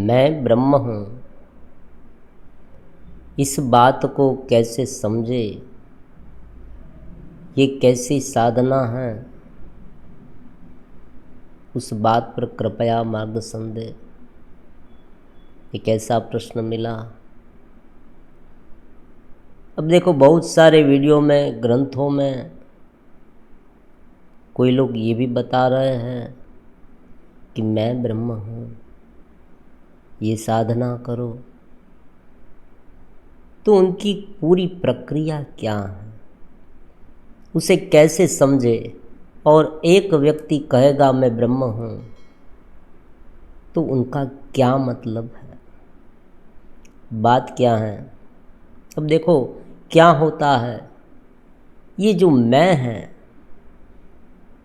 मैं ब्रह्म हूँ, इस बात को कैसे समझे, ये कैसी साधना है, उस बात पर कृपया मार्गदर्शन दे। एक ऐसा प्रश्न मिला। अब देखो, बहुत सारे वीडियो में, ग्रंथों में कोई लोग ये भी बता रहे हैं कि मैं ब्रह्म हूँ, ये साधना करो। तो उनकी पूरी प्रक्रिया क्या है, उसे कैसे समझे। और एक व्यक्ति कहेगा मैं ब्रह्म हूँ, तो उनका क्या मतलब है, बात क्या है। अब देखो क्या होता है, ये जो मैं है,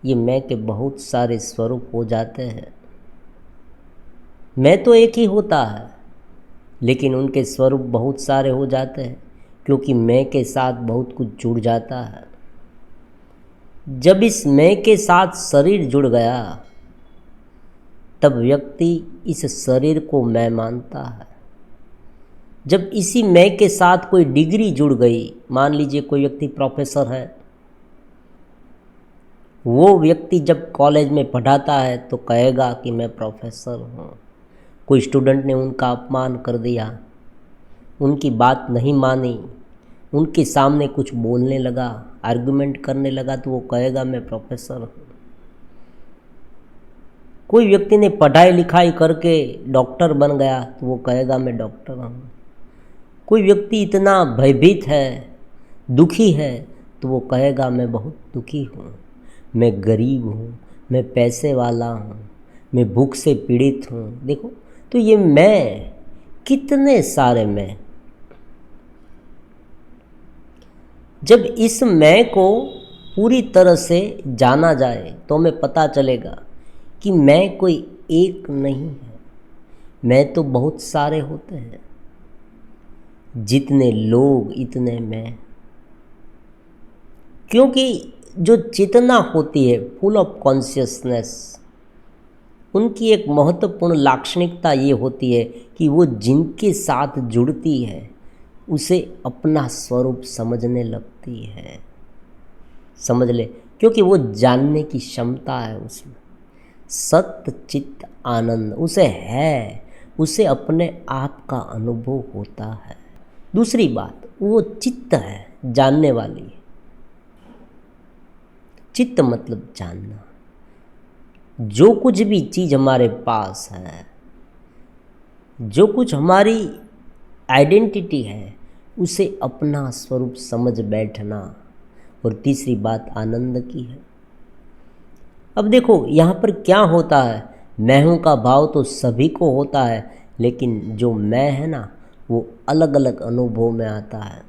ये मैं के बहुत सारे स्वरूप हो जाते हैं। मैं तो एक ही होता है, लेकिन उनके स्वरूप बहुत सारे हो जाते हैं, क्योंकि मैं के साथ बहुत कुछ जुड़ जाता है। जब इस मैं के साथ शरीर जुड़ गया, तब व्यक्ति इस शरीर को मैं मानता है। जब इसी मैं के साथ कोई डिग्री जुड़ गई, मान लीजिए कोई व्यक्ति प्रोफेसर है, वो व्यक्ति जब कॉलेज में पढ़ाता है तो कहेगा कि मैं प्रोफेसर हूँ। कोई स्टूडेंट ने उनका अपमान कर दिया, उनकी बात नहीं मानी, उनके सामने कुछ बोलने लगा, आर्गुमेंट करने लगा, तो वो कहेगा मैं प्रोफेसर हूँ। कोई व्यक्ति ने पढ़ाई लिखाई करके डॉक्टर बन गया, तो वो कहेगा मैं डॉक्टर हूँ। कोई व्यक्ति इतना भयभीत है, दुखी है, तो वो कहेगा मैं बहुत दुखी हूँ, मैं गरीब हूँ, मैं पैसे वाला हूँ, मैं भूख से पीड़ित हूँ। देखो, तो ये मैं, कितने सारे मैं। जब इस मैं को पूरी तरह से जाना जाए तो हमें पता चलेगा कि मैं कोई एक नहीं है, मैं तो बहुत सारे होते हैं। जितने लोग इतने मैं, क्योंकि जो चेतना होती है, फुल ऑफ कॉन्शियसनेस, उनकी एक महत्वपूर्ण लाक्षणिकता ये होती है कि वो जिनके साथ जुड़ती है उसे अपना स्वरूप समझने लगती है। समझ ले, क्योंकि वो जानने की क्षमता है उसमें। सत्य चित्त आनंद उसे है, उसे अपने आप का अनुभव होता है। दूसरी बात, वो चित्त है, जानने वाली। चित्त मतलब जानना। जो कुछ भी चीज़ हमारे पास है, जो कुछ हमारी आइडेंटिटी है, उसे अपना स्वरूप समझ बैठना। और तीसरी बात आनंद की है। अब देखो यहाँ पर क्या होता है, मैं हूँ का भाव तो सभी को होता है, लेकिन जो मैं है ना, वो अलग अलग अनुभव में आता है।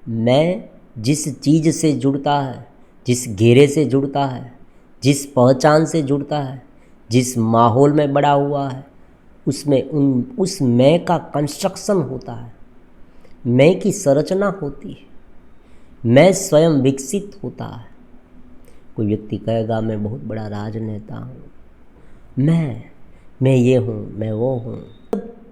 मैं जिस चीज़ से जुड़ता है, जिस घेरे से जुड़ता है, जिस पहचान से जुड़ता है, जिस माहौल में बड़ा हुआ है, उसमें उस मैं का कंस्ट्रक्शन होता है, मैं की संरचना होती है, मैं स्वयं विकसित होता है। कोई व्यक्ति कहेगा मैं बहुत बड़ा राजनेता हूँ, मैं ये हूँ, मैं वो हूँ।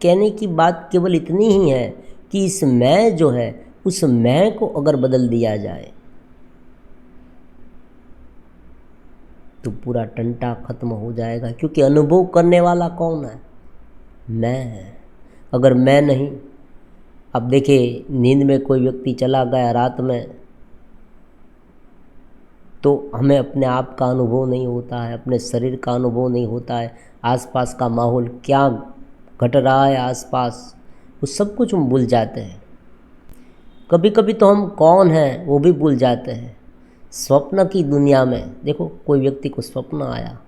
कहने की बात केवल इतनी ही है कि इस मैं जो है, उस मैं को अगर बदल दिया जाए तो पूरा टंटा खत्म हो जाएगा। क्योंकि अनुभव करने वाला कौन है? मैं है। अगर मैं नहीं, अब देखिए नींद में कोई व्यक्ति चला गया रात में, तो हमें अपने आप का अनुभव नहीं होता है, अपने शरीर का अनुभव नहीं होता है, आसपास का माहौल क्या घट रहा है आसपास, वो सब कुछ हम भूल जाते हैं। कभी कभी तो हम कौन हैं वो भी भूल जाते हैं। स्वप्न की दुनिया में देखो, कोई व्यक्ति को स्वप्न आया,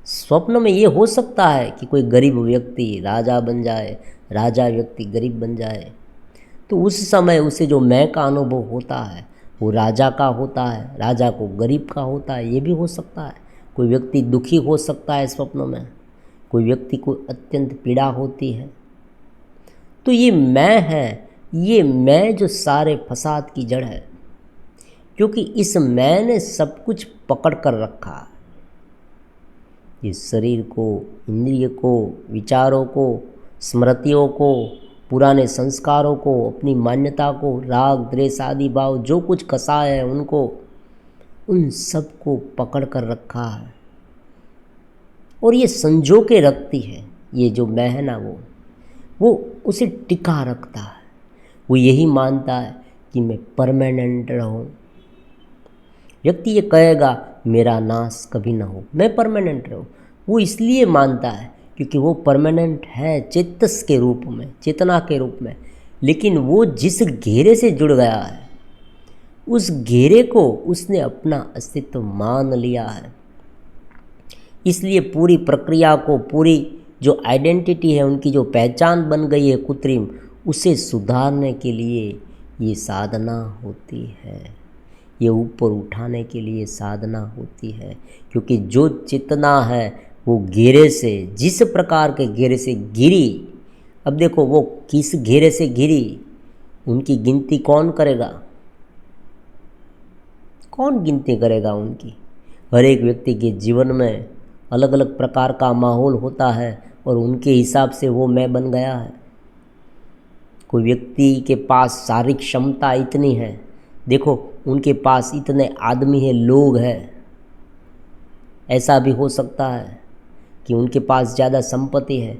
स्वप्न में ये हो सकता है कि कोई गरीब व्यक्ति राजा बन जाए, राजा व्यक्ति गरीब बन जाए। तो उस समय उसे जो मैं का अनुभव होता है वो राजा का होता है, राजा को गरीब का होता है। ये भी हो सकता है। कोई व्यक्ति दुखी हो सकता है स्वप्न में, कोई व्यक्ति को अत्यंत पीड़ा होती है। तो ये मैं है, ये मैं जो सारे फसाद की जड़ है, क्योंकि इस मैं ने सब कुछ पकड़ कर रखा है। ये शरीर को, इंद्रिय को, विचारों को, स्मृतियों को, पुराने संस्कारों को, अपनी मान्यता को, राग द्वेष आदि भाव जो कुछ कसाय है उनको, उन सब को पकड़ कर रखा है और ये संजो के रखती है। ये जो मैं है ना, वो उसे टिका रखता है। वो यही मानता है कि मैं परमानेंट रहूं। व्यक्ति ये कहेगा मेरा नाश कभी ना हो, मैं परमानेंट रहूं। वो इसलिए मानता है क्योंकि वो परमानेंट है चेतस के रूप में, चेतना के रूप में। लेकिन वो जिस घेरे से जुड़ गया है, उस घेरे को उसने अपना अस्तित्व मान लिया है। इसलिए पूरी प्रक्रिया को, पूरी जो आइडेंटिटी है, उनकी जो पहचान बन गई है कृत्रिम, उसे सुधारने के लिए ये साधना होती है, ये ऊपर उठाने के लिए साधना होती है। क्योंकि जो चेतना है वो घेरे से, जिस प्रकार के घेरे से गिरी, अब देखो वो किस घेरे से गिरी, उनकी गिनती कौन करेगा? कौन गिनती करेगा उनकी? हर एक व्यक्ति के जीवन में अलग अलग प्रकार का माहौल होता है और उनके हिसाब से वो मैं बन गया है। कोई व्यक्ति के पास शारीरिक क्षमता इतनी है, देखो उनके पास इतने आदमी है, लोग हैं। ऐसा भी हो सकता है कि उनके पास ज़्यादा संपत्ति है,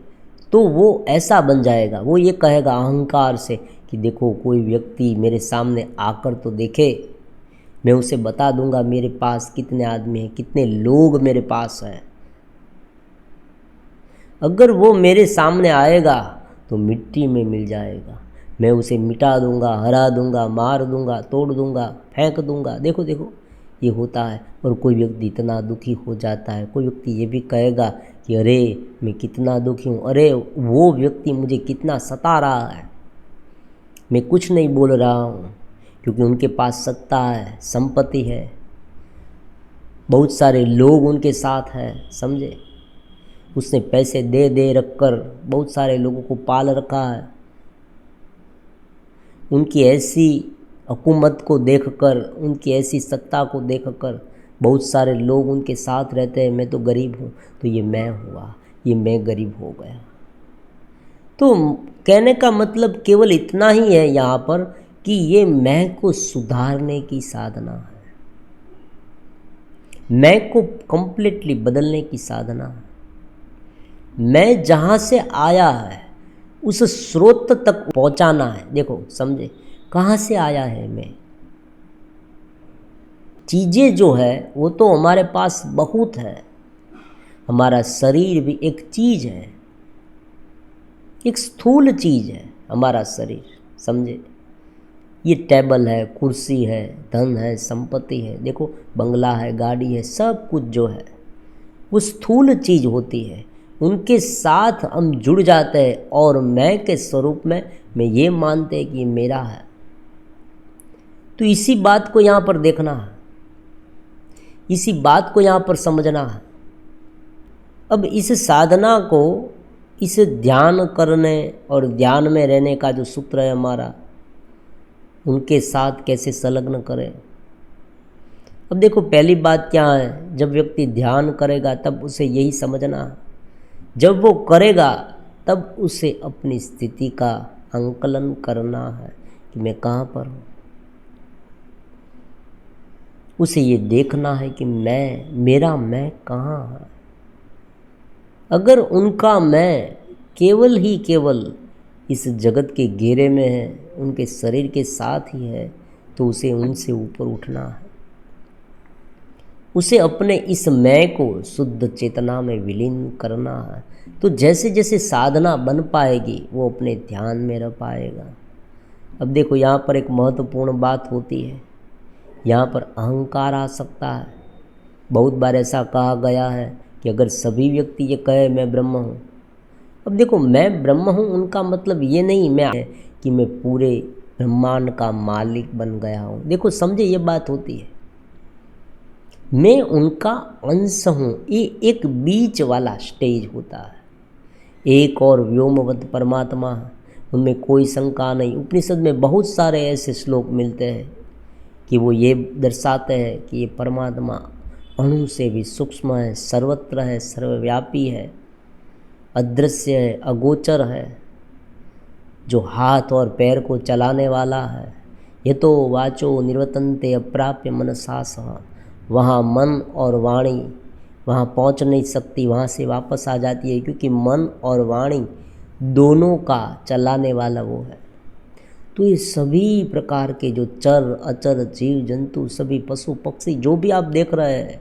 तो वो ऐसा बन जाएगा। वो ये कहेगा अहंकार से कि देखो कोई व्यक्ति मेरे सामने आकर तो देखे, मैं उसे बता दूंगा मेरे पास कितने आदमी हैं, कितने लोग मेरे पास हैं। अगर वो मेरे सामने आएगा तो मिट्टी में मिल जाएगा। मैं उसे मिटा दूंगा, हरा दूंगा, मार दूंगा, तोड़ दूंगा, फेंक दूंगा। देखो देखो ये होता है। और कोई व्यक्ति इतना दुखी हो जाता है, कोई व्यक्ति ये भी कहेगा कि अरे मैं कितना दुखी हूँ, अरे वो व्यक्ति मुझे कितना सता रहा है, मैं कुछ नहीं बोल रहा हूँ। क्योंकि उनके पास सत्ता है, संपत्ति है, बहुत सारे लोग उनके साथ हैं, समझे। उसने पैसे दे दे रखकर बहुत सारे लोगों को पाल रखा है। उनकी ऐसी हुकूमत को देखकर, उनकी ऐसी सत्ता को देखकर बहुत सारे लोग उनके साथ रहते हैं। मैं तो गरीब हूँ, तो ये मैं हुआ, ये मैं गरीब हो गया। तो कहने का मतलब केवल इतना ही है यहाँ पर कि ये मैं को सुधारने की साधना है, मैं को कंप्लीटली बदलने की साधना है। मैं जहाँ से आया है उस स्रोत तक पहुँचाना है। देखो समझे, कहाँ से आया है मैं। चीज़ें जो है वो तो हमारे पास बहुत है। हमारा शरीर भी एक चीज़ है, एक स्थूल चीज़ है हमारा शरीर, समझे। ये टेबल है, कुर्सी है, धन है, संपत्ति है, देखो बंगला है, गाड़ी है, सब कुछ जो है वो स्थूल चीज़ होती है। उनके साथ हम जुड़ जाते हैं और मैं के स्वरूप में मैं ये मानते हैं कि मेरा है। तो इसी बात को यहाँ पर देखना है, इसी बात को यहाँ पर समझना है। अब इस साधना को, इस ध्यान करने और ध्यान में रहने का जो सूत्र है हमारा, उनके साथ कैसे संलग्न करें। अब देखो पहली बात क्या है, जब व्यक्ति ध्यान करेगा तब उसे यही समझना है, जब वो करेगा तब उसे अपनी स्थिति का आंकलन करना है कि मैं कहाँ पर हूँ। उसे ये देखना है कि मेरा मैं कहाँ है। अगर उनका मैं केवल ही केवल इस जगत के घेरे में है, उनके शरीर के साथ ही है, तो उसे उनसे ऊपर उठना है। उसे अपने इस मैं को शुद्ध चेतना में विलीन करना है। तो जैसे जैसे साधना बन पाएगी वो अपने ध्यान में रह पाएगा। अब देखो यहाँ पर एक महत्वपूर्ण बात होती है, यहाँ पर अहंकार आ सकता है। बहुत बार ऐसा कहा गया है कि अगर सभी व्यक्ति ये कहे मैं ब्रह्म हूँ, अब देखो मैं ब्रह्म हूँ उनका मतलब ये नहीं मैं कि मैं पूरे ब्रह्मांड का मालिक बन गया हूँ। देखो समझे, ये बात होती है, मैं उनका अंश हूँ। ये एक बीच वाला स्टेज होता है। एक और व्योमवत परमात्मा, उनमें कोई शंका नहीं। उपनिषद में बहुत सारे ऐसे श्लोक मिलते हैं कि वो ये दर्शाते हैं कि ये परमात्मा अणु से भी सूक्ष्म है, सर्वत्र है, सर्वव्यापी है, अदृश्य है, अगोचर है, जो हाथ और पैर को चलाने वाला है। ये तो वाचो निर्वर्तन्ते अप्राप्य मनसा सह, वहाँ मन और वाणी वहाँ पहुँच नहीं सकती, वहाँ से वापस आ जाती है, क्योंकि मन और वाणी दोनों का चलाने वाला वो है। तो ये सभी प्रकार के जो चर अचर जीव जंतु, सभी पशु पक्षी जो भी आप देख रहे हैं,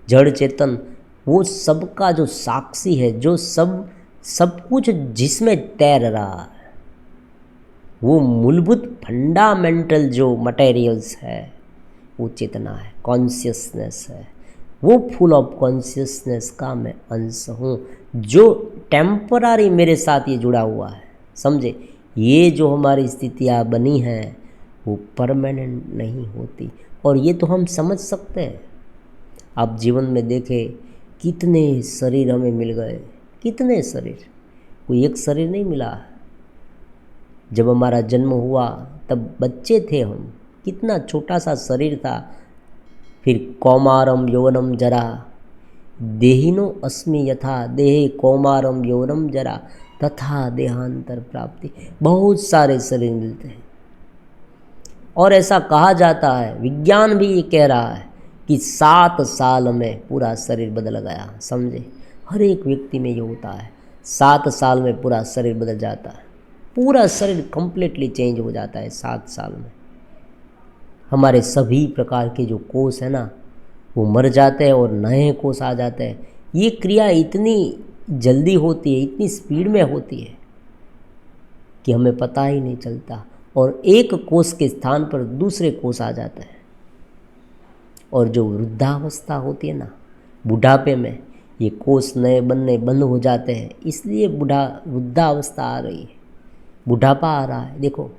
जड़ चेतन, वो सबका जो साक्षी है, जो सब कुछ जिसमें तैर रहा है, वो मूलभूत फंडामेंटल जो मटेरियल्स है वो चेतना है, कॉन्शियसनेस है। वो फुल ऑफ कॉन्शियसनेस का मैं अंश हूँ, जो टेम्पररी मेरे साथ ये जुड़ा हुआ है। समझे, ये जो हमारी स्थितियाँ बनी हैं वो परमानेंट नहीं होती, और ये तो हम समझ सकते हैं। आप जीवन में देखें कितने शरीर हमें मिल गए, कितने शरीर, कोई एक शरीर नहीं मिला। जब हमारा जन्म हुआ तब बच्चे थे हम, कितना छोटा सा शरीर था। फिर कौमारम यौवनम जरा, देहिनो अस्मि यथा देहे कौमारम यौवनम जरा तथा देहांतर प्राप्ति। बहुत सारे शरीर मिलते हैं, और ऐसा कहा जाता है, विज्ञान भी ये कह रहा है कि 7 साल में पूरा शरीर बदल गया। समझे, हर एक व्यक्ति में ये होता है, 7 साल में पूरा शरीर बदल जाता है, पूरा शरीर कंप्लीटली चेंज हो जाता है 7 साल में। हमारे सभी प्रकार के जो कोष है ना, वो मर जाते हैं और नए कोष आ जाते हैं। ये क्रिया इतनी जल्दी होती है, इतनी स्पीड में होती है कि हमें पता ही नहीं चलता, और एक कोष के स्थान पर दूसरे कोष आ जाते हैं। और जो वृद्धावस्था होती है ना, बुढ़ापे में ये कोष नए बनने बंद हो जाते हैं, इसलिए वृद्धावस्था आ रही है, बुढ़ापा आ रहा है। देखो,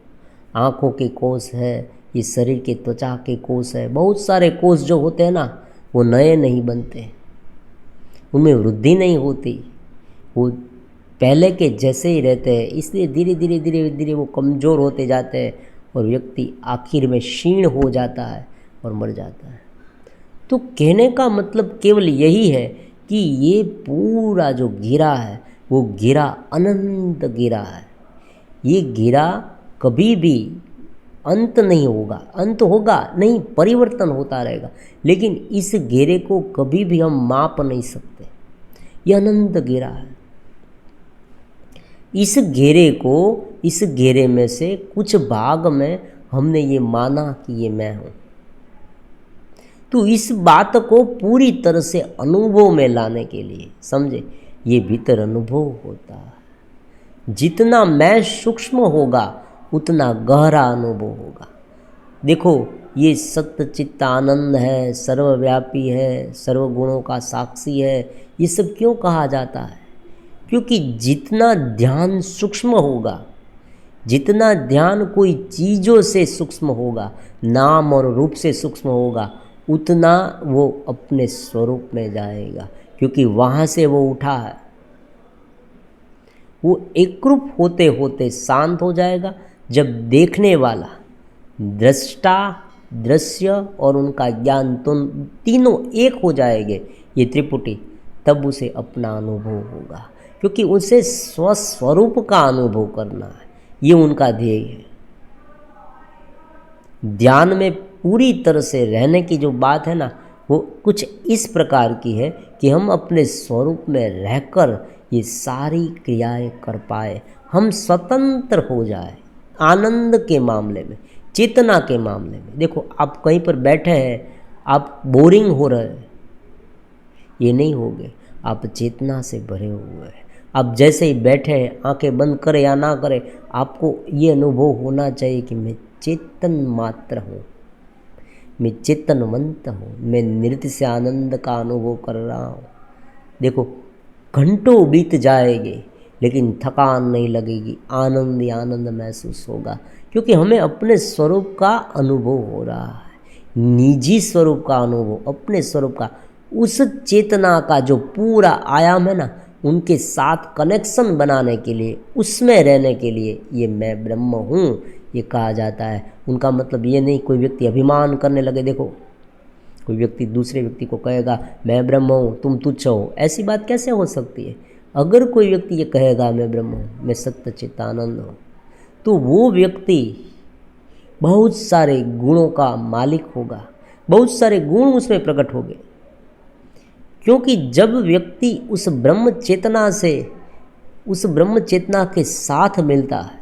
आँखों के कोष है, ये शरीर के त्वचा के कोष है, बहुत सारे कोष जो होते हैं ना, वो नए नहीं बनते, उनमें वृद्धि नहीं होती, वो पहले के जैसे ही रहते हैं। इसलिए धीरे धीरे धीरे धीरे वो कमज़ोर होते जाते हैं, और व्यक्ति आखिर में क्षीण हो जाता है और मर जाता है। तो कहने का मतलब केवल यही है कि ये पूरा जो गिरा है, वो गिरा अनंत गिरा है। ये गिरा कभी भी अंत नहीं होगा, अंत होगा नहीं, परिवर्तन होता रहेगा, लेकिन इस घेरे को कभी भी हम माप नहीं सकते। यह अनंत घेरा है। इस घेरे में से कुछ भाग में हमने ये माना कि ये मैं हूँ। तो इस बात को पूरी तरह से अनुभव में लाने के लिए, समझे, ये भीतर अनुभव होता है। जितना मैं सूक्ष्म होगा उतना गहरा अनुभव होगा। देखो, ये सत्य चित्त आनंद है, सर्वव्यापी है, सर्वगुणों का साक्षी है। ये सब क्यों कहा जाता है? क्योंकि जितना ध्यान सूक्ष्म होगा, जितना ध्यान कोई चीज़ों से सूक्ष्म होगा, नाम और रूप से सूक्ष्म होगा, उतना वो अपने स्वरूप में जाएगा, क्योंकि वहाँ से वो उठा है। वो एकरूप होते होते शांत हो जाएगा। जब देखने वाला, दृष्टा, दृश्य और उनका ज्ञान तीनों एक हो जाएंगे, ये त्रिपुटी, तब उसे अपना अनुभव होगा, क्योंकि उसे स्वस्वरूप का अनुभव करना है। ये उनका ध्येय है। ध्यान में पूरी तरह से रहने की जो बात है ना, वो कुछ इस प्रकार की है कि हम अपने स्वरूप में रहकर ये सारी क्रियाएं कर पाए, हम स्वतंत्र हो जाए। आनंद के मामले में, चेतना के मामले में, देखो, आप कहीं पर बैठे हैं, आप बोरिंग हो रहे हैं, ये नहीं होगे, आप चेतना से भरे हुए हैं। आप जैसे ही बैठे हैं, आंखें बंद करें या ना करें, आपको ये अनुभव होना चाहिए कि मैं चेतन मात्र हूँ, मैं चेतनवंत हूँ, मैं नृत्य से आनंद का अनुभव कर रहा हूँ। देखो, घंटों बीत जाएंगे लेकिन थकान नहीं लगेगी, आनंद ही आनंद महसूस होगा, क्योंकि हमें अपने स्वरूप का अनुभव हो रहा है। निजी स्वरूप का अनुभव, अपने स्वरूप का, उस चेतना का जो पूरा आयाम है ना, उनके साथ कनेक्शन बनाने के लिए, उसमें रहने के लिए ये मैं ब्रह्म हूँ ये कहा जाता है। उनका मतलब ये नहीं कोई व्यक्ति अभिमान करने लगे। देखो, कोई व्यक्ति दूसरे व्यक्ति को कहेगा मैं ब्रह्म हूँ तुम तुच्छ हो, ऐसी बात कैसे हो सकती है? अगर कोई व्यक्ति ये कहेगा मैं ब्रह्म हूँ, मैं सत्य चित्त आनंद हूँ, तो वो व्यक्ति बहुत सारे गुणों का मालिक होगा, बहुत सारे गुण उसमें प्रकट होंगे। क्योंकि जब व्यक्ति उस ब्रह्म चेतना से, उस ब्रह्म चेतना के साथ मिलता है,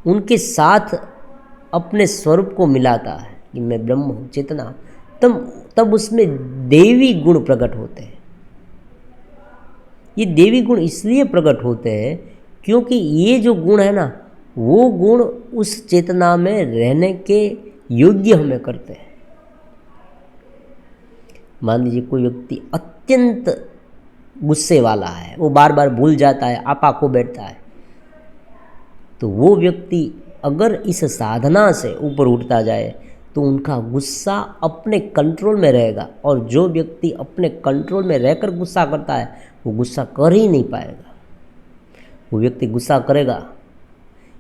उनके साथ अपने स्वरूप को मिलाता है कि मैं ब्रह्म हूँ चेतना, तब उसमें देवी गुण प्रकट होते हैं। ये देवी गुण इसलिए प्रकट होते हैं क्योंकि ये जो गुण है ना, वो गुण उस चेतना में रहने के योग्य हमें करते हैं। मान लीजिए कोई व्यक्ति अत्यंत गुस्से वाला है, वो बार बार भूल जाता है, आपा खो बैठता है, तो वो व्यक्ति अगर इस साधना से ऊपर उठता जाए तो उनका गुस्सा अपने कंट्रोल में रहेगा। और जो व्यक्ति अपने कंट्रोल में रहकर गुस्सा करता है वो गुस्सा कर ही नहीं पाएगा। वो व्यक्ति गुस्सा करेगा,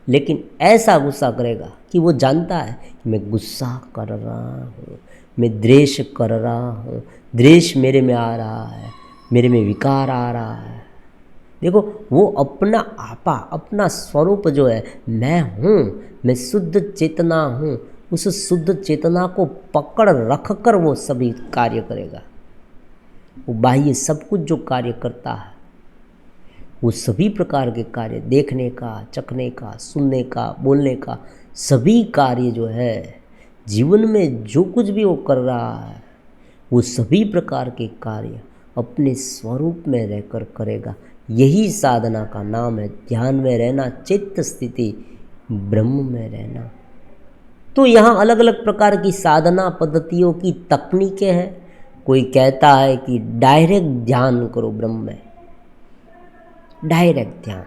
लेकिन ऐसा गुस्सा करेगा कि वो जानता है कि मैं गुस्सा कर रहा हूँ, मैं द्वेष कर रहा हूँ, द्वेष मेरे में आ रहा है, मेरे में विकार आ रहा है। देखो, वो अपना आपा, अपना स्वरूप जो है मैं हूँ, मैं शुद्ध चेतना हूँ, उस शुद्ध चेतना को पकड़ रख कर वो सभी कार्य करेगा। वो बाह्य सब कुछ जो कार्य करता है, वो सभी प्रकार के कार्य, देखने का, चखने का, सुनने का, बोलने का, सभी कार्य जो है जीवन में जो कुछ भी वो कर रहा है, वो सभी प्रकार के कार्य अपने स्वरूप में रहकर करेगा। यही साधना का नाम है ध्यान में रहना, चित्त स्थिति, ब्रह्म में रहना। तो यहाँ अलग अलग प्रकार की साधना पद्धतियों की तकनीकें हैं। कोई कहता है कि डायरेक्ट ध्यान करो ब्रह्म में, डायरेक्ट ध्यान,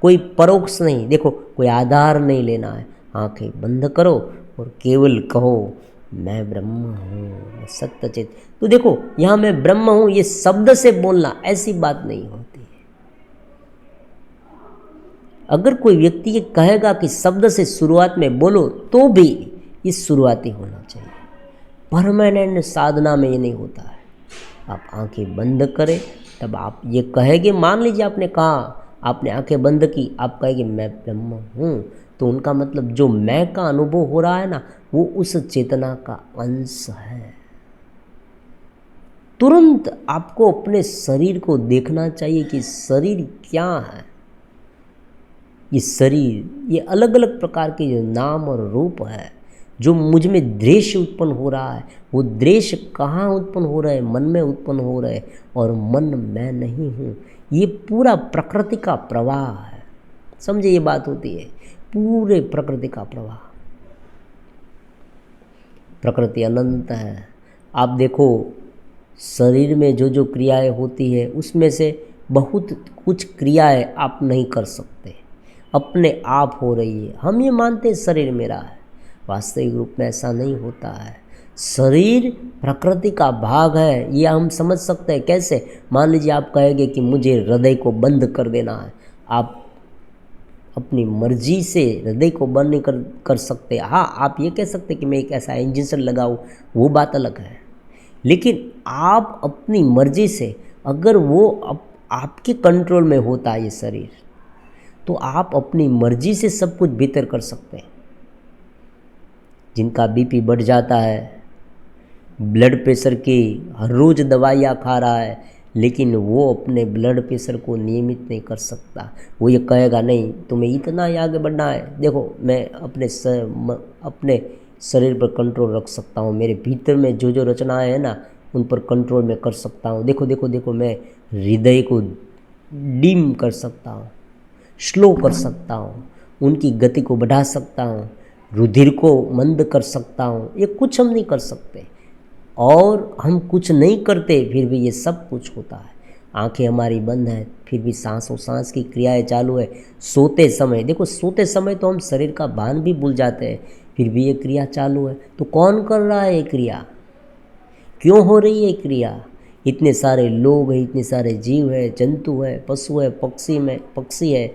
कोई परोक्ष नहीं। देखो, कोई आधार नहीं लेना है, आंखें बंद करो और केवल कहो मैं ब्रह्म हूँ, मैं सत्य चित। तो देखो, यहाँ मैं ब्रह्म हूँ ये शब्द से बोलना ऐसी बात नहीं होती है। अगर कोई व्यक्ति ये कहेगा कि शब्द से शुरुआत में बोलो, तो भी ये शुरुआती होना चाहिए। परमानेंट साधना में ये नहीं होता है। आप आंखें बंद करें तब आप ये कहेंगे। मान लीजिए आपने कहा, आपने आंखें बंद की, आप कहेंगे मैं ब्रह्म हूँ, तो उनका मतलब जो मैं का अनुभव हो रहा है ना, वो उस चेतना का अंश है। तुरंत आपको अपने शरीर को देखना चाहिए कि शरीर क्या है। ये शरीर, ये अलग अलग प्रकार के जो नाम और रूप है, जो मुझ में द्वेष उत्पन्न हो रहा है, वो द्वेष कहाँ उत्पन्न हो रहा है? मन में उत्पन्न हो रहा है, और मन मैं नहीं हूँ। ये पूरा प्रकृति का प्रवाह है। समझे, ये बात होती है, पूरे प्रकृति का प्रवाह। प्रकृति अनंत है। आप देखो, शरीर में जो जो क्रियाएं होती है, उसमें से बहुत कुछ क्रियाएं आप नहीं कर सकते, अपने आप हो रही है। हम ये मानते हैं शरीर मेरा है, वास्तविक रूप में ऐसा नहीं होता है। शरीर प्रकृति का भाग है, ये हम समझ सकते हैं। कैसे? मान लीजिए आप कहेंगे कि मुझे हृदय को बंद कर देना है। आप अपनी मर्जी से हृदय को बंद नहीं कर सकते। हाँ, आप ये कह सकते कि मैं एक ऐसा इंजेक्शन लगाऊँ, वो बात अलग है। लेकिन आप अपनी मर्जी से, अगर वो आपके कंट्रोल में होता है ये शरीर, तो आप अपनी मर्जी से सब कुछ भीतर कर सकते हैं। जिनका बीपी बढ़ जाता है, ब्लड प्रेशर की हर रोज़ दवाइयाँ खा रहा है, लेकिन वो अपने ब्लड प्रेशर को नियमित नहीं कर सकता। वो ये कहेगा नहीं तुम्हें इतना ही आगे बढ़ना है, देखो मैं अपने शरीर पर कंट्रोल रख सकता हूँ, मेरे भीतर में जो जो रचनाएं हैं ना, उन पर कंट्रोल में कर सकता हूँ। देखो देखो देखो, मैं हृदय को डिम कर सकता हूँ, स्लो कर सकता हूँ, उनकी गति को बढ़ा सकता हूँ, रुधिर को मंद कर सकता हूँ। ये कुछ हम नहीं कर सकते, और हम कुछ नहीं करते फिर भी ये सब कुछ होता है। आंखें हमारी बंद हैं, फिर भी सांसों सांस की क्रियाएं चालू है। सोते समय, देखो सोते समय तो हम शरीर का भान भी भूल जाते हैं, फिर भी ये क्रिया चालू है। तो कौन कर रहा है ये क्रिया? क्यों हो रही है क्रिया? इतने सारे लोग हैं, इतने सारे जीव है, जंतु है, पशु है, पक्षी है,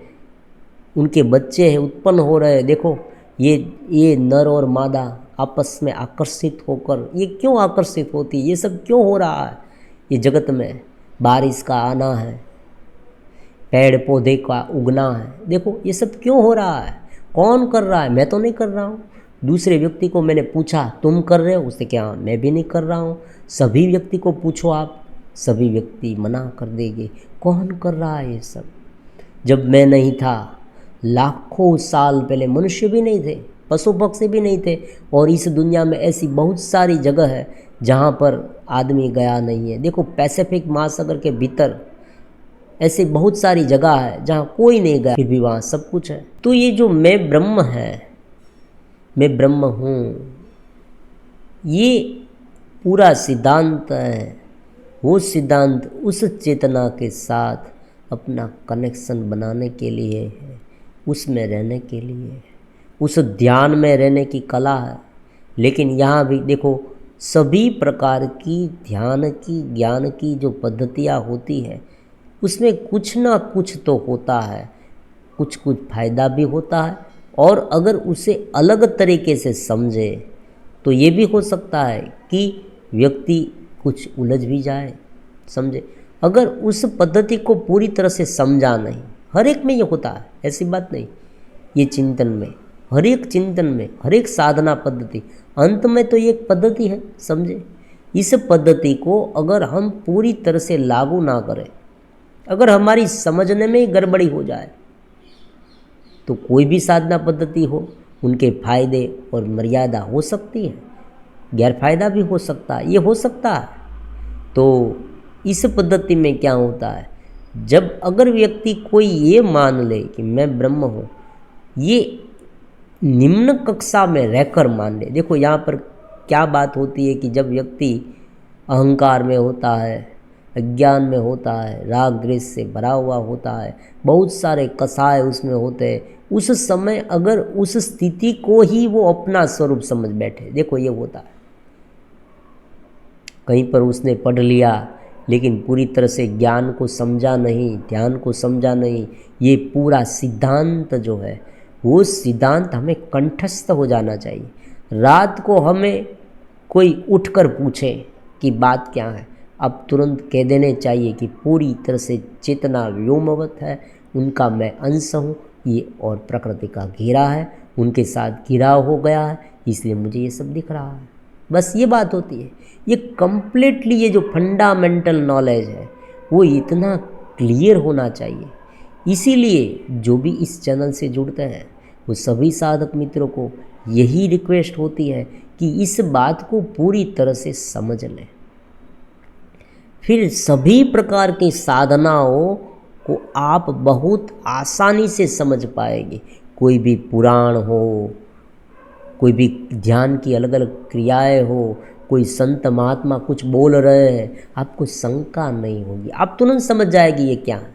उनके बच्चे हैं उत्पन्न हो रहे हैं। देखो ये नर और मादा आपस में आकर्षित होकर, ये क्यों आकर्षित होती है, ये सब क्यों हो रहा है ये जगत में। बारिश का आना है, पेड़ पौधे का उगना है, देखो ये सब क्यों हो रहा है, कौन कर रहा है, मैं तो नहीं कर रहा हूँ। दूसरे व्यक्ति को मैंने पूछा तुम कर रहे हो, उसने क्या मैं भी नहीं कर रहा हूँ। सभी व्यक्ति को पूछो आप, सभी व्यक्ति मना कर देंगे कौन कर रहा है ये सब। जब मैं नहीं था, लाखों साल पहले मनुष्य भी नहीं थे, पशु पक्षी भी नहीं थे, और इस दुनिया में ऐसी बहुत सारी जगह है जहाँ पर आदमी गया नहीं है। देखो पैसिफिक महासागर के भीतर ऐसी बहुत सारी जगह है जहाँ कोई नहीं गया, फिर भी वहाँ सब कुछ है। तो ये जो मैं ब्रह्म है, मैं ब्रह्म हूँ, ये पूरा सिद्धांत है। वो सिद्धांत उस चेतना के साथ अपना कनेक्शन बनाने के लिए है, उसमें रहने के लिए है, उस ध्यान में रहने की कला है। लेकिन यहाँ भी देखो सभी प्रकार की ध्यान की, ज्ञान की जो पद्धतियाँ होती है उसमें कुछ ना कुछ तो होता है, कुछ कुछ फायदा भी होता है, और अगर उसे अलग तरीके से समझे तो ये भी हो सकता है कि व्यक्ति कुछ उलझ भी जाए, समझे। अगर उस पद्धति को पूरी तरह से समझा नहीं, हर एक में ये होता है, ऐसी बात नहीं, ये चिंतन में, हर एक चिंतन में, हर एक साधना पद्धति, अंत में तो ये एक पद्धति है, समझे। इस पद्धति को अगर हम पूरी तरह से लागू ना करें, अगर हमारी समझने में ही गड़बड़ी हो जाए, तो कोई भी साधना पद्धति हो, उनके फायदे और मर्यादा हो सकती है, गैरफायदा भी हो सकता है, ये हो सकता है। तो इस पद्धति में क्या होता है, जब अगर व्यक्ति कोई ये मान ले कि मैं ब्रह्म हूँ, ये निम्न कक्षा में रहकर मान ले। देखो यहाँ पर क्या बात होती है कि जब व्यक्ति अहंकार में होता है, अज्ञान में होता है, राग द्वेष से भरा हुआ होता है, बहुत सारे कसाय उसमें होते हैं, उस समय अगर उस स्थिति को ही वो अपना स्वरूप समझ बैठे, देखो ये होता है। कहीं पर उसने पढ़ लिया लेकिन पूरी तरह से ज्ञान को समझा नहीं, ध्यान को समझा नहीं, ये पूरा सिद्धांत जो है वो सिद्धांत हमें कंठस्थ हो जाना चाहिए। रात को हमें कोई उठकर पूछे कि बात क्या है, अब तुरंत कह देने चाहिए कि पूरी तरह से चेतना व्योमवत है, उनका मैं अंश हूँ, ये और प्रकृति का घेरा है, उनके साथ घिराव हो गया है, इसलिए मुझे ये सब दिख रहा है। बस ये बात होती है। ये कम्प्लीटली ये जो फंडामेंटल नॉलेज है वो इतना क्लियर होना चाहिए। इसीलिए जो भी इस चैनल से जुड़ते हैं वो सभी साधक मित्रों को यही रिक्वेस्ट होती है कि इस बात को पूरी तरह से समझ लें, फिर सभी प्रकार की साधनाओं को आप बहुत आसानी से समझ पाएंगे। कोई भी पुराण हो, कोई भी ध्यान की अलग अलग क्रियाएं हो, कोई संत महात्मा कुछ बोल रहे हैं, आपको शंका नहीं होगी, आप तुरंत समझ जाएगी ये क्या है,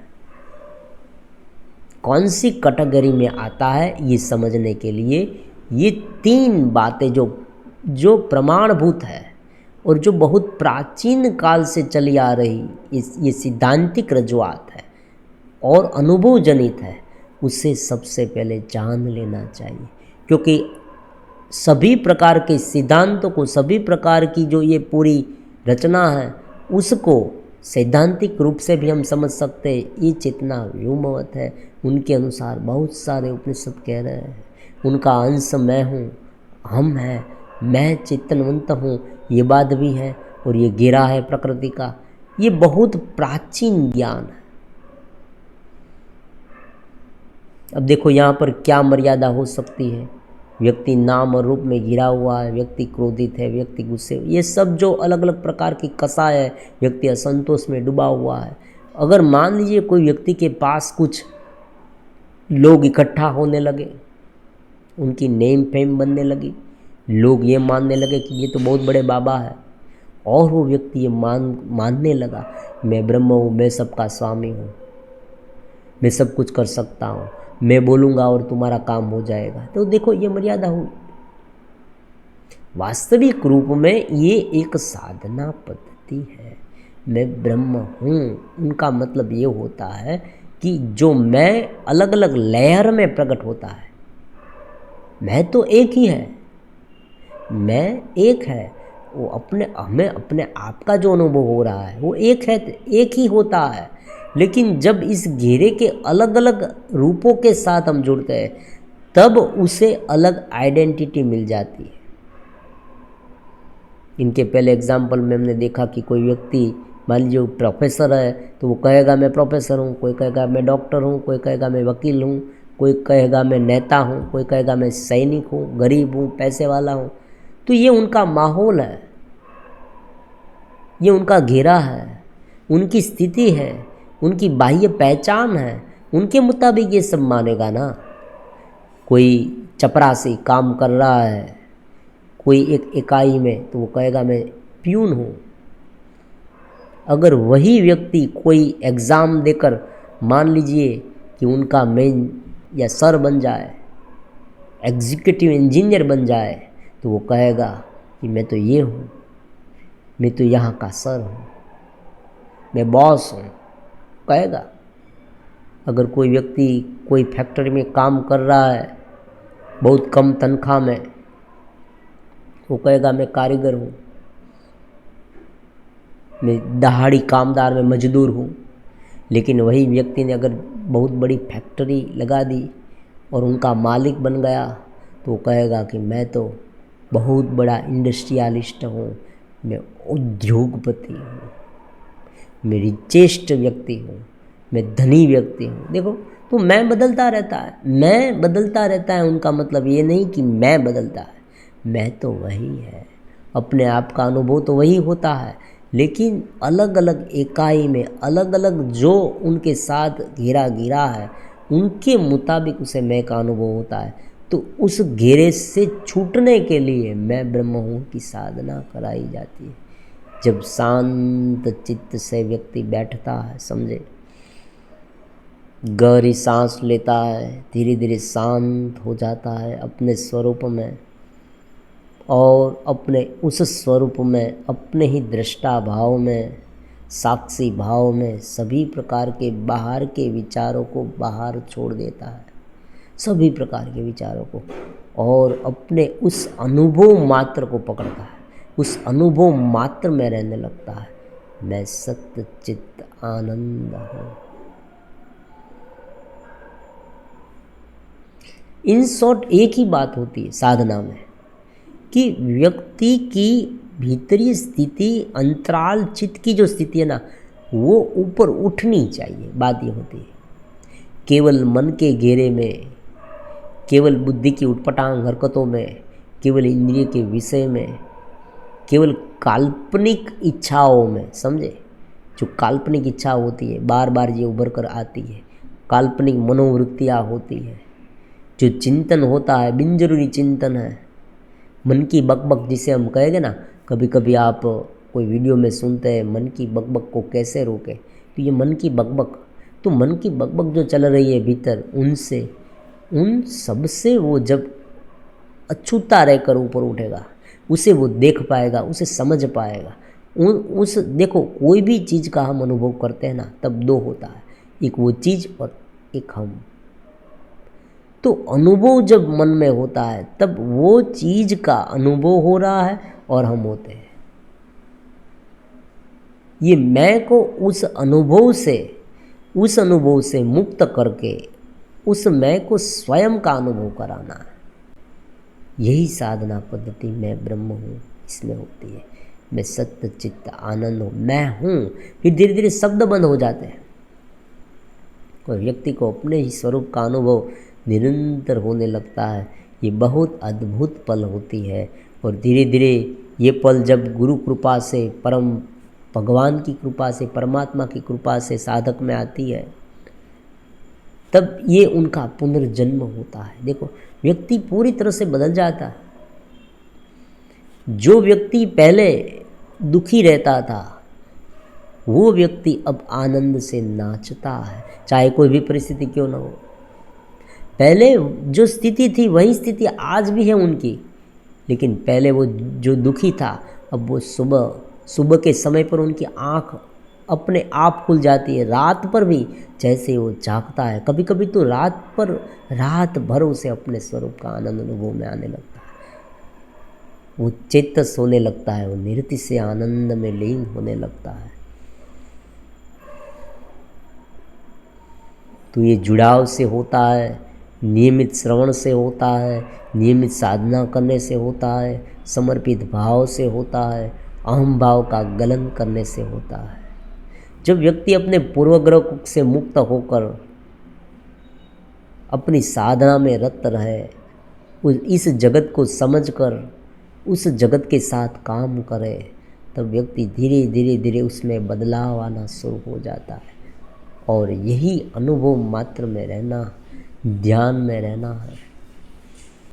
कौन सी कैटेगरी में आता है। ये समझने के लिए ये तीन बातें जो प्रमाणभूत है और जो बहुत प्राचीन काल से चली आ रही ये सिद्धांतिक रजुआत है और अनुभव जनित है, उसे सबसे पहले जान लेना चाहिए। क्योंकि सभी प्रकार के सिद्धांतों को, सभी प्रकार की जो ये पूरी रचना है उसको सैद्धांतिक रूप से भी हम समझ सकते हैं। ये चेतना व्योमवत है, उनके अनुसार बहुत सारे उपनिषद कह रहे हैं, उनका अंश मैं हूँ, हम हैं, मैं चेतनवंत हूँ, ये बात भी है, और ये घेरा है प्रकृति का। ये बहुत प्राचीन ज्ञान है। अब देखो यहाँ पर क्या मर्यादा हो सकती है। व्यक्ति नाम और रूप में घिरा हुआ है, व्यक्ति क्रोधित है, व्यक्ति गुस्से, ये सब जो अलग अलग प्रकार की कसाय है, व्यक्ति असंतोष में डूबा हुआ है। अगर मान लीजिए कोई व्यक्ति के पास कुछ लोग इकट्ठा होने लगे, उनकी नेम फेम बनने लगी, लोग ये मानने लगे कि ये तो बहुत बड़े बाबा है, और वो व्यक्ति ये मानने लगा मैं ब्रह्म हूँ, मैं सबका स्वामी हूँ, मैं सब कुछ कर सकता हूँ, मैं बोलूँगा और तुम्हारा काम हो जाएगा, तो देखो ये मर्यादा हुई। वास्तविक रूप में ये एक साधना पद्धति है। मैं ब्रह्म हूँ, उनका मतलब ये होता है कि जो मैं अलग अलग लेयर में प्रकट होता है। मैं तो एक ही है, मैं एक है, वो हमें अपने आप का जो अनुभव हो रहा है वो एक है, एक ही होता है। लेकिन जब इस घेरे के अलग अलग रूपों के साथ हम जुड़ते हैं तब उसे अलग आइडेंटिटी मिल जाती है। इनके पहले एग्जाम्पल में हमने देखा कि कोई व्यक्ति मान लीजिए प्रोफेसर है तो वो कहेगा मैं प्रोफेसर हूँ, कोई कहेगा मैं डॉक्टर हूँ, कोई कहेगा मैं वकील हूँ, कोई कहेगा मैं नेता हूँ, कोई कहेगा मैं सैनिक हूँ, गरीब हूँ, पैसे वाला हूँ। तो ये उनका माहौल है, ये उनका घेरा है, उनकी स्थिति है, उनकी बाह्य पहचान है, उनके मुताबिक ये सब मानेगा ना। कोई चपरासी काम कर रहा है कोई एक इकाई में तो वो कहेगा मैं प्यून हूँ। अगर वही व्यक्ति कोई एग्ज़ाम देकर मान लीजिए कि उनका मेन या सर बन जाए, एग्जीक्यूटिव इंजीनियर बन जाए, तो वो कहेगा कि मैं तो ये हूँ, मैं तो यहाँ का सर हूँ, मैं बॉस हूँ, कहेगा। अगर कोई व्यक्ति कोई फैक्ट्री में काम कर रहा है बहुत कम तनख्वाह में, वो कहेगा मैं कारीगर हूँ, मैं दहाड़ी कामदार में मजदूर हूँ। लेकिन वही व्यक्ति ने अगर बहुत बड़ी फैक्ट्री लगा दी और उनका मालिक बन गया तो वो कहेगा कि मैं तो बहुत बड़ा इंडस्ट्रियलिस्ट हूँ, मैं उद्योगपति हूँ, मैं रिचेस्ट व्यक्ति हूँ, मैं धनी व्यक्ति हूँ। देखो, तो मैं बदलता रहता है, मैं बदलता रहता है। उनका मतलब ये नहीं कि मैं बदलता है, मैं तो वही है, अपने आप का अनुभव तो वही होता है, लेकिन अलग अलग इकाई में अलग अलग जो उनके साथ घेरा घिरा है उनके मुताबिक उसे मैं का अनुभव होता है। तो उस घेरे से छूटने के लिए मैं ब्रह्म हूँ की साधना कराई जाती है। जब शांत चित्त से व्यक्ति बैठता है, समझे, गहरी सांस लेता है, धीरे धीरे शांत हो जाता है अपने स्वरूप में, और अपने उस स्वरूप में, अपने ही दृष्टा भाव में, साक्षी भाव में सभी प्रकार के बाहर के विचारों को बाहर छोड़ देता है, सभी प्रकार के विचारों को, और अपने उस अनुभव मात्र को पकड़ता है, उस अनुभव मात्र में रहने लगता है। मैं सत्य चित्त आनंद हूँ। इन शॉर्ट एक ही बात होती है साधना में कि व्यक्ति की भीतरी स्थिति, अंतराल चित्त की जो स्थिति है ना, वो ऊपर उठनी चाहिए। बात ये होती है केवल मन के घेरे में, केवल बुद्धि की उटपटांग हरकतों में, केवल इंद्रिय के विषय में, केवल काल्पनिक इच्छाओं में, समझे, जो काल्पनिक इच्छा होती है बार बार ये उभर कर आती है, काल्पनिक मनोवृत्तियाँ होती है, जो चिंतन होता है बिन जरूरी चिंतन है, मन की बकबक जिसे हम कहेंगे ना, कभी कभी आप कोई वीडियो में सुनते हैं मन की बकबक को कैसे रोके, तो ये मन की बकबक, तो मन की बकबक जो चल रही है भीतर, उनसे, उन सब से वो जब अछूता रहकर ऊपर उठेगा, उसे वो देख पाएगा, उसे समझ पाएगा। उस देखो, कोई भी चीज़ का हम अनुभव करते हैं ना, तब दो होता है, एक वो चीज़ और एक हम। तो अनुभव जब मन में होता है तब वो चीज़ का अनुभव हो रहा है और हम होते हैं। ये मैं को उस अनुभव से मुक्त करके उस मैं को स्वयं का अनुभव कराना है। यही साधना पद्धति मैं ब्रह्म हूँ इसमें होती है। मैं सत्य चित्त आनंद हूँ, मैं हूँ। फिर धीरे धीरे शब्द बंद हो जाते हैं। कोई व्यक्ति को अपने ही स्वरूप का अनुभव निरंतर होने लगता है। ये बहुत अद्भुत पल होती है। और धीरे धीरे ये पल जब गुरु कृपा से, परम भगवान की कृपा से, परमात्मा की कृपा से साधक में आती है, तब ये उनका पुनर्जन्म होता है। देखो, व्यक्ति पूरी तरह से बदल जाता है। जो व्यक्ति पहले दुखी रहता था वो व्यक्ति अब आनंद से नाचता है, चाहे कोई भी परिस्थिति क्यों ना हो। पहले जो स्थिति थी वही स्थिति आज भी है उनकी, लेकिन पहले वो जो दुखी था, अब वो सुबह के समय पर उनकी आँख अपने आप खुल जाती है। रात पर भी जैसे वो जागता है, कभी कभी तो रात भर उसे अपने स्वरूप का आनंद अनुभव में आने लगता है। वो चेतस होने लगता है, वो नृत्य से आनंद में लीन होने लगता है। तो ये जुड़ाव से होता है, नियमित श्रवण से होता है, नियमित साधना करने से होता है, समर्पित भाव से होता है, अहम भाव का गलन करने से होता है। जब व्यक्ति अपने पूर्वग्रह से मुक्त होकर अपनी साधना में रत रहे, इस जगत को समझकर उस जगत के साथ काम करे, तब व्यक्ति धीरे धीरे धीरे उसमें बदलाव आना शुरू हो जाता है। और यही अनुभव मात्र में रहना, ध्यान में रहना है।